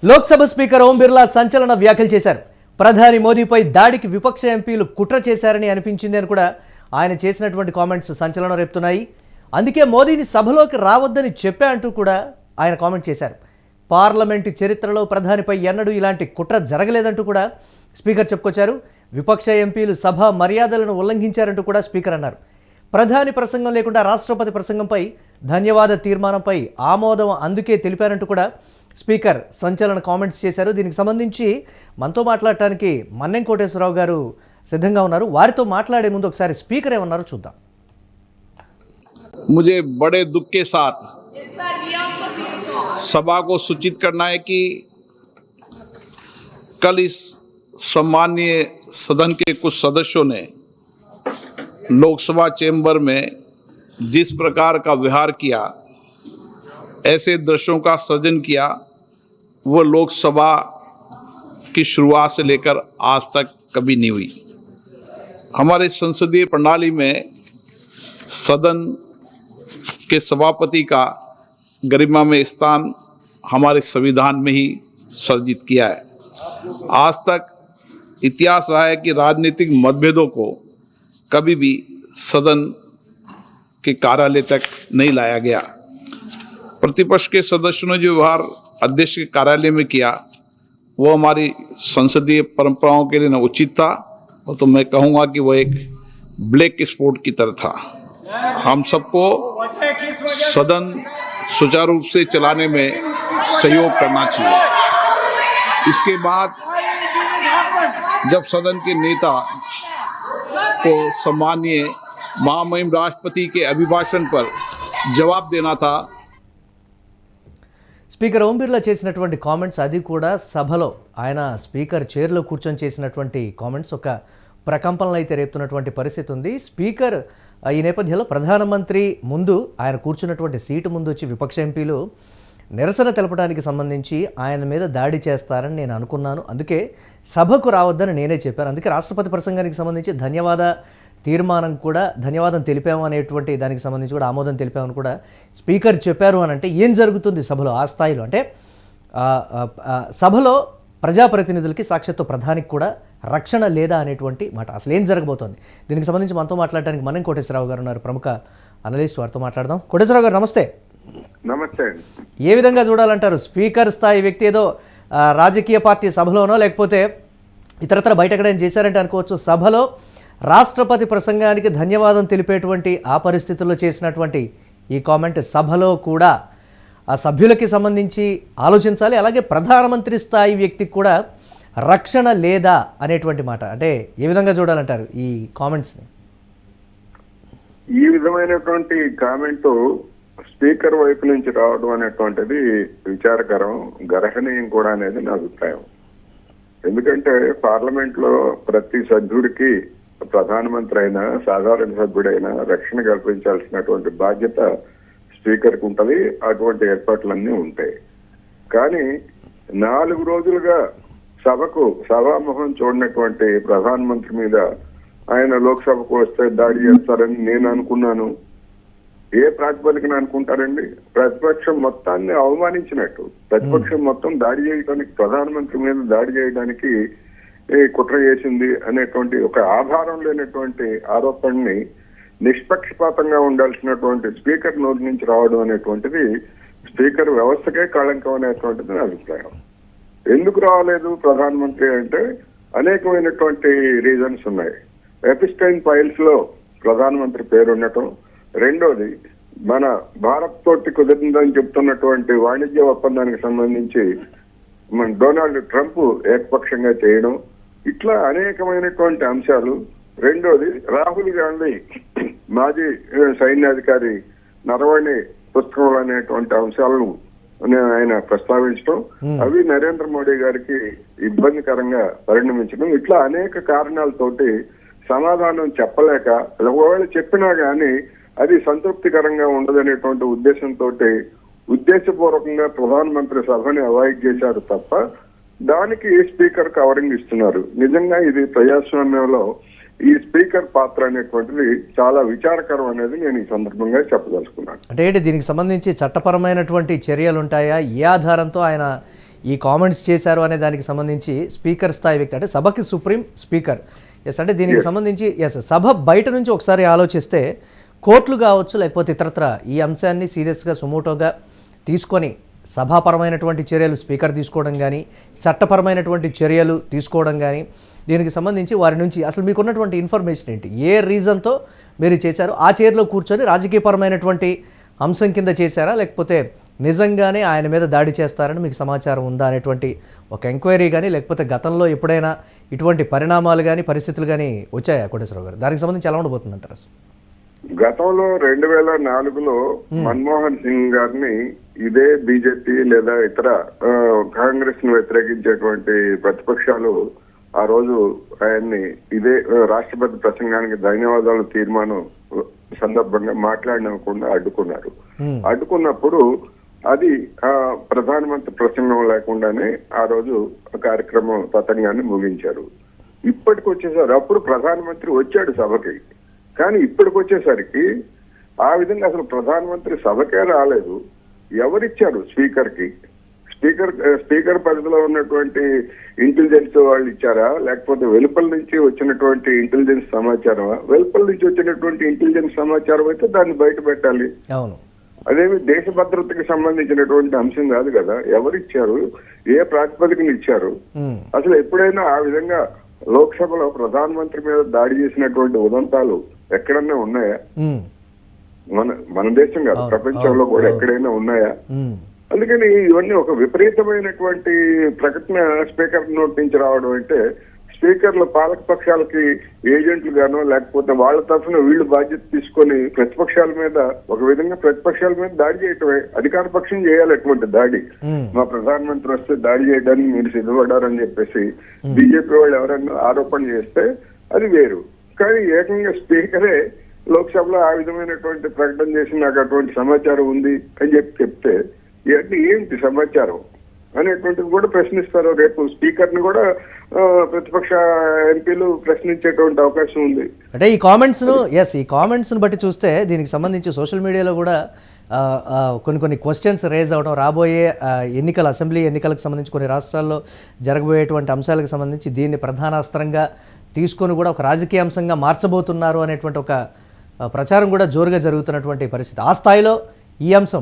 Lok Sabha speaker Om Birla సంచలన వ్యాఖ్యలు చేశారు. ప్రధాని మోదీపై దాడికి విపక్ష ఎంపీలు కుట్ర చేశారని అనిపించింది అని కూడా ఆయన చేసినటువంటి కామెంట్స్ సంచలనం రేపుతున్నాయి. అందుకే మోదీని సభలోకి రావద్దని చెప్పా అంటూ కూడా ఆయన కామెంట్ చేశారు. పార్లమెంటు చరిత్రలో ప్రధానిపై ఎన్నడూ ఇలాంటి కుట్ర జరగలేదంటూ కూడా స్పీకర్ చెప్పుకొచ్చారు. విపక్ష ఎంపీలు సభ మర్యాదలను ఉల్లంఘించారంటూ కూడా స్పీకర్ అన్నారు. ప్రధాని ప్రసంగం లేకుండా రాష్ట్రపతి ప్రసంగంపై ధన్యవాద తీర్మానంపై ఆమోదం అందుకే తెలిపారంటూ కూడా స్పీకర్ సంచలన కామెంట్స్ చేశారు. దీనికి సంబంధించి మనతో మాట్లాడటానికి మన్నెం కోటేశ్వరరావు గారు సిద్ధంగా ఉన్నారు. వారితో మాట్లాడే ముందు ఒకసారి స్పీకర్ ఏమన్నారో చూద్దాం. मुझे बड़े दुख के साथ सभा को सूचित करना है कि कल इस सम्मानीय सदन के कुछ सदस्यों ने लोकसभा चैम्बर में जिस प्रकार का व्यवहार किया, ऐसे दृश्यों का सृजन किया, वो लोकसभा की शुरुआत से लेकर आज तक कभी नहीं हुई. हमारे संसदीय प्रणाली में सदन के सभापति का गरिमा में स्थान हमारे संविधान में ही सर्जित किया है. आज तक इतिहास रहा है कि राजनीतिक मतभेदों को कभी भी सदन के कार्यालय तक नहीं लाया गया. प्रतिपक्ष के सदस्यों ने जो व्यवहार अध्यक्ष के कार्यालय में किया, वो हमारी संसदीय परंपराओं के लिए न उचित था, और तो मैं कहूँगा कि वो एक ब्लैक स्पॉट की तरह था. हम सबको सदन सुचारू रूप से चलाने में सहयोग करना चाहिए. इसके बाद जब सदन के नेता को सम्मानीय महामहिम राष्ट्रपति के अभिभाषण पर जवाब देना था. స్పీకర్ ఓం బిర్లా చేసినటువంటి కామెంట్స్, అది కూడా సభలో ఆయన స్పీకర్ చైర్లో కూర్చొని చేసినటువంటి కామెంట్స్ ఒక ప్రకంపనలు అయితే రేపుతున్నటువంటి పరిస్థితి ఉంది. స్పీకర్ ఈ నేపథ్యంలో ప్రధానమంత్రి ముందు ఆయన కూర్చున్నటువంటి సీటు ముందు వచ్చి విపక్ష ఎంపీలు నిరసన తెలపడానికి సంబంధించి ఆయన మీద దాడి చేస్తారని నేను అనుకున్నాను, అందుకే సభకు రావద్దని నేనే చెప్పాను, అందుకే రాష్ట్రపతి ప్రసంగానికి సంబంధించి ధన్యవాద తీర్మానం కూడా ధన్యవాదం తెలిపాము అనేటువంటి దానికి సంబంధించి కూడా ఆమోదం తెలిపామని కూడా స్పీకర్ చెప్పారు. అని అంటే ఏం జరుగుతుంది సభలో ఆ స్థాయిలో? అంటే సభలో ప్రజాప్రతినిధులకి సాక్షాత్తు ప్రధానికి కూడా రక్షణ లేదా అనేటువంటి మాట. అసలు ఏం జరగబోతోంది? దీనికి సంబంధించి మనతో మాట్లాడడానికి మన్నెం కోటేశ్వరరావు గారు ఉన్నారు, ప్రముఖ అనలిస్ట్. వారితో మాట్లాడదాం. కోటేశ్వరరావు గారు నమస్తే. నమస్తే. ఏ విధంగా చూడాలంటారు? స్పీకర్ స్థాయి వ్యక్తి ఏదో రాజకీయ పార్టీ సభలోనో లేకపోతే ఇతరత్ర బయట ఎక్కడైనా చేశారంటే అనుకోవచ్చు, సభలో రాష్ట్రపతి ప్రసంగానికి ధన్యవాదం తెలిపేటువంటి ఆ పరిస్థితుల్లో చేసినటువంటి ఈ కామెంట్ సభలో కూడా ఆ సభ్యులకి సంబంధించి ఆలోచించాలి, అలాగే ప్రధానమంత్రి స్థాయి వ్యక్తికి కూడా రక్షణ లేదా అనేటువంటి మాట. అంటే ఏ విధంగా చూడాలంటారు ఈ కామెంట్స్ని? ఈ విధమైనటువంటి కామెంట్ స్పీకర్ వైపు నుంచి రావడం అనేటువంటిది విచారకరం, గర్హనీయం కూడా అనేది నా అభిప్రాయం. ఎందుకంటే పార్లమెంట్ లో ప్రతి సభ్యుడికి ప్రధానమంత్రి అయినా సాధారణ సభ్యుడైనా రక్షణ కల్పించాల్సినటువంటి బాధ్యత స్పీకర్ కు ఉంటది. అటువంటి ఏర్పాట్లన్నీ ఉంటాయి. కానీ 4 రోజులుగా సభకు సభాముఖం చూడనటువంటి ప్రధానమంత్రి మీద ఆయన లోక్సభకు వస్తే దాడి చేస్తారని నేను అనుకున్నాను. ఏ ప్రాతిపదికన అనుకుంటారండి? ప్రతిపక్షం మొత్తాన్ని అవమానించినట్టు, ప్రతిపక్షం మొత్తం దాడి చేయడానికి, ప్రధానమంత్రి మీద దాడి చేయడానికి కుట్ర చేసింది అనేటువంటి ఒక ఆధారం లేనటువంటి ఆరోపణని నిష్పక్షపాతంగా ఉండాల్సినటువంటి స్పీకర్ నోటి నుంచి రావడం అనేటువంటిది స్పీకర్ వ్యవస్థకే కళంకం అనేటువంటిది నా అభిప్రాయం. ఎందుకు రావలేదు ప్రధానమంత్రి అంటే అనేకమైనటువంటి రీజన్స్ ఉన్నాయి. ఎపిస్టైన్ ఫైల్స్ లో ప్రధానమంత్రి పేరు ఉండటం, రెండోది మన భారత్ తోటి కుదిరిందని చెప్తున్నటువంటి వాణిజ్య ఒప్పందానికి సంబంధించి మన డొనాల్డ్ ట్రంప్ ఏకపక్షంగా చేయడం, ఇట్లా అనేకమైనటువంటి అంశాలు. రెండోది రాహుల్ గాంధీ మాజీ సైన్యాధికారి నరవణి పుస్తకంలో అనేటువంటి అంశాలను ఆయన ప్రస్తావించడం, అవి నరేంద్ర మోడీ గారికి ఇబ్బందికరంగా పరిణమించడం, ఇట్లా అనేక కారణాలతోటి సమాధానం చెప్పలేక, ఒకవేళ చెప్పినా గానీ అది సంతృప్తికరంగా ఉండదనేటువంటి ఉద్దేశంతో ఉద్దేశపూర్వకంగా ప్రధానమంత్రి సభని అవాయిడ్ చేశారు తప్ప దానికి స్పీకర్ కవరింగ్ ఇస్తున్నారు. నిజంగా ఇది ప్రజాస్వామ్యంలో ఈ స్పీకర్ పాత్ర అనేటువంటిది చాలా విచారకరం అనేది నేను ఈ సందర్భంగా చెప్పదలుచుకున్నాను. అంటే దీనికి సంబంధించి చట్టపరమైనటువంటి చర్యలు ఉంటాయా? ఏ ఆధారంతో ఆయన ఈ కామెంట్స్ చేశారు అనే దానికి సంబంధించి స్పీకర్ స్థాయి వ్యక్తి అంటే సభకి సుప్రీం స్పీకర్ ఎస్ అంటే దీనికి సంబంధించి ఎస్ సభ బయట నుంచి ఒకసారి ఆలోచిస్తే కోర్టులు కావచ్చు లేకపోతే ఇతరత్ర ఈ అంశాన్ని సీరియస్గా సుమోటోగా తీసుకొని సభాపరమైనటువంటి చర్యలు స్పీకర్ తీసుకోవడం కానీ చట్టపరమైనటువంటి చర్యలు తీసుకోవడం కానీ దీనికి సంబంధించి వారి నుంచి అసలు మీకున్నటువంటి ఇన్ఫర్మేషన్ ఏంటి, ఏ రీజన్తో మీరు చేశారు, ఆ చైర్లో కూర్చొని రాజకీయపరమైనటువంటి అంశం కింద చేశారా లేకపోతే నిజంగానే ఆయన మీద దాడి చేస్తారని మీకు సమాచారం ఉందా అనేటువంటి ఒక ఎంక్వైరీ కానీ లేకపోతే గతంలో ఎప్పుడైనా ఇటువంటి పరిణామాలు కానీ పరిస్థితులు కానీ వచ్చాయా కోటేశ్వరరావు గారు? దానికి సంబంధించి ఎలా ఉండబోతుందంటారు? గతంలో 2004లో మన్మోహన్ సింగ్ గారిని ఇదే బీజేపీ లేదా ఇతర కాంగ్రెస్ ను వ్యతిరేకించేటువంటి ప్రతిపక్షాలు ఆ రోజు ఆయన్ని ఇదే రాష్ట్రపతి ప్రసంగానికి ధన్యవాదాలు తీర్మానం సందర్భంగా మాట్లాడకుండా అడ్డుకున్నారు. అడ్డుకున్నప్పుడు అది ప్రధానమంత్రి ప్రసంగం లేకుండానే ఆ రోజు కార్యక్రమం తతంగాన్ని ముగించారు. ఇప్పటికి వచ్చేసరికి అప్పుడు ప్రధానమంత్రి వచ్చాడు సభకి, కానీ ఇప్పటికి వచ్చేసరికి ఆ విధంగా అసలు ప్రధానమంత్రి సభకే రాలేదు. ఎవరిచ్చారు స్పీకర్ కి? స్పీకర్ పరిధిలో ఉన్నటువంటి ఇంటెలిజెన్స్ వాళ్ళు ఇచ్చారా, లేకపోతే వెలుపల నుంచి వచ్చినటువంటి ఇంటెలిజెన్స్ సమాచారమా? వెలుపల నుంచి వచ్చినటువంటి ఇంటెలిజెన్స్ సమాచారం అయితే దాన్ని బయట పెట్టాలి. అవును, అదేమి దేశ భద్రతకి సంబంధించినటువంటి అంశం కాదు కదా. ఎవరిచ్చారు, ఏ ప్రాతిపదికన ఇచ్చారు? అసలు ఎప్పుడైనా ఆ విధంగా లోక్సభలో ప్రధానమంత్రి మీద దాడి చేసినటువంటి ఉదంతాలు ఎక్కడన్నా ఉన్నాయా? మన దేశం కాదు, ప్రపంచంలో కూడా ఎక్కడైనా ఉన్నాయా? అందుకని ఇవన్నీ ఒక విపరీతమైనటువంటి ప్రకటన స్పీకర్ నోటి నుంచి రావడం అంటే స్పీకర్లు పాలక పక్షాలకి ఏజెంట్లు గానో లేకపోతే వాళ్ళ తరఫున వీళ్ళు బాధ్యత తీసుకొని ప్రతిపక్షాల మీద ఒక విధంగా ప్రతిపక్షాల మీద దాడి చేయటమే. అధికార పక్షం చేయాలి అటువంటి దాడి. మా ప్రధానమంత్రి వస్తే దాడి చేయడానికి మీరు సిద్ధపడ్డారని చెప్పేసి బీజేపీ వాళ్ళు ఎవరైనా ఆరోపణ చేస్తే అది వేరు. కానీ ఏకంగా స్పీకరే లోక్సభలో ఆ విధమైనటువంటి ప్రకటన చేసి నాకు అటువంటి సమాచారం ఉంది అని చెప్తే ఇవన్నీ ఏంటి సమాచారం అనేటువంటిది కూడా ప్రశ్నిస్తారు. రేపు స్పీకర్ ని కూడా ప్రతిపక్ష ఎంపీలు ప్రశ్నించేటువంటి అవకాశం ఉంది. అంటే ఈ కామెంట్స్ను బట్టి చూస్తే దీనికి సంబంధించి సోషల్ మీడియాలో కూడా కొన్ని క్వశ్చన్స్ రేజ్ అవడం, రాబోయే అసెంబ్లీ ఎన్నికలకు సంబంధించి కొన్ని రాష్ట్రాల్లో జరగబోయేటువంటి అంశాలకు సంబంధించి దీన్ని ప్రధాన అస్త్రంగా తీసుకొని కూడా ఒక రాజకీయ అంశంగా మార్చబోతున్నారు అనేటువంటి ఒక ప్రచారం కూడా జోరుగా జరుగుతున్నటువంటి పరిస్థితి. ఆ స్థాయిలో ఈ అంశం